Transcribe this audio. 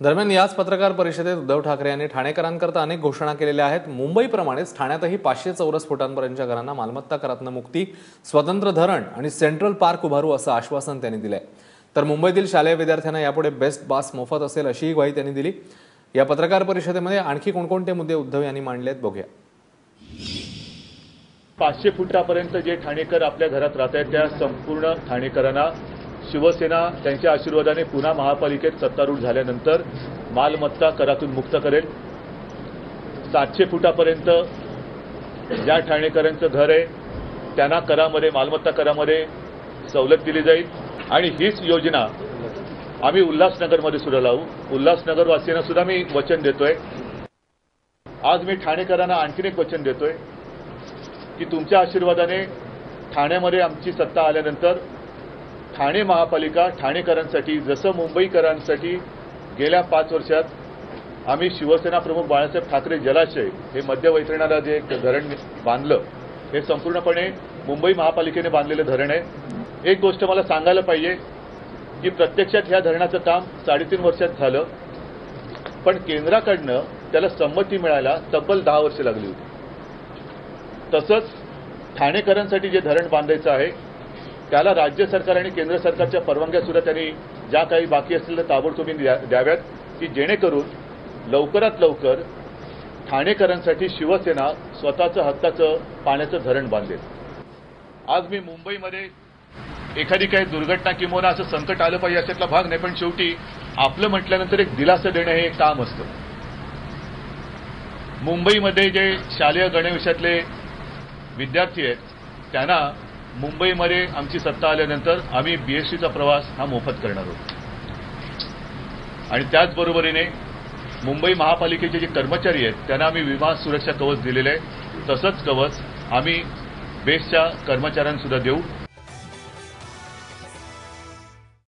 दरम्यान याच पत्रकार परिषदेत उद्धव ठाकरे यांनी ठाणेकरांकरता अनेक घोषणा केलेल्या आहेत। मुंबईप्रमाणेच ठाण्यातही 500 चौरस फुटांपर्यंतच्या घरांना मालमत्ता करातून मुक्ती, स्वतंत्र धरण आणि सेंट्रल पार्क उभारू असं आश्वासन त्यांनी दिलंय। तर मुंबईतील शालेय विद्यार्थ्यांना यापुढे बेस्ट पास मोफत असेल अशीही ग्वाही त्यांनी दिली। या पत्रकार परिषदेमध्ये आणखी कोणकोणते मुद्दे उद्धव यांनी मांडलेत बघूया। 500 फुटापर्यंत जे ठाणेकर आपल्या घरात राहतात त्या संपूर्ण ठाणेकरांना शिवसेना त्यांच्या आशीर्वादाने पुन्हा महापालिकेत सत्तारूढ झाल्यानंतर मालमत्ता करातून मुक्त करेल। 700 फुटापर्यंत ज्या ठाणेकरांचं घर आहे त्यांना करामध्ये, मालमत्ता करामध्ये सवलत दिली जाईल आणि हीच योजना आम्ही उल्हासनगरमध्ये सुद्धा लावू। उल्हासनगरवासियांना सुद्धा मी वचन देतोय। आज मी ठाणेकरांना आणखीन एक वचन देतोय की तुमच्या आशीर्वादाने ठाण्यामध्ये आमची सत्ता आल्यानंतर ठाणे महापालिका ठाणेकरांसाठी जसं मुंबईकरांसाठी गेल्या 5 वर्षात आम्ही शिवसेना प्रमुख बाळासाहेब ठाकरे जलाशय हे मध्य वैतरणाला जे धरण बांधलं हे संपूर्णपणे मुंबई महापालिकेने बांधलेलं धरण आहे। एक गोष्ट मला सांगायला पाहिजे की प्रत्यक्षात ह्या धरणाचं काम 3.5 वर्षात झालं, पण केंद्राकडनं त्याला संमती मिळायला तब्बल 10 वर्षे लागली होती। तसंच ठाणेकरांसाठी जे धरण बांधायचं आहे त्याला राज्य सरकार आणि केंद्र सरकारच्या परवानग्या सुद्धा त्यांनी ज्या काही बाकी असतील तर ताबडतोब द्याव्यात की जेणेकरून लवकरात लवकर ठाणेकरांसाठी शिवसेना स्वतःचं हक्काचं पाण्याचं धरण बांधेल। आज मी मुंबईमध्ये एखादी काही दुर्घटना किंवा असं संकट आलं पाहिजे अशातला भाग नाही, पण शेवटी आपलं म्हटल्यानंतर एक दिलासा देणं हे काम असतं। मुंबईमध्ये जे शालेय गणवेशातले विद्यार्थी आहेत त्यांना मुंबईमध्ये आमची सत्ता आल्यानंतर आम्ही बीएसटीचा प्रवास हा मोफत करणार आहोत आणि त्याचबरोबरीने मुंबई महापालिकेचे जे कर्मचारी आहेत त्यांना आम्ही विमा सुरक्षा कवच दिलेलं आहे। तसंच कवच आम्ही बेस्टच्या कर्मचाऱ्यांना सुद्धा देऊ।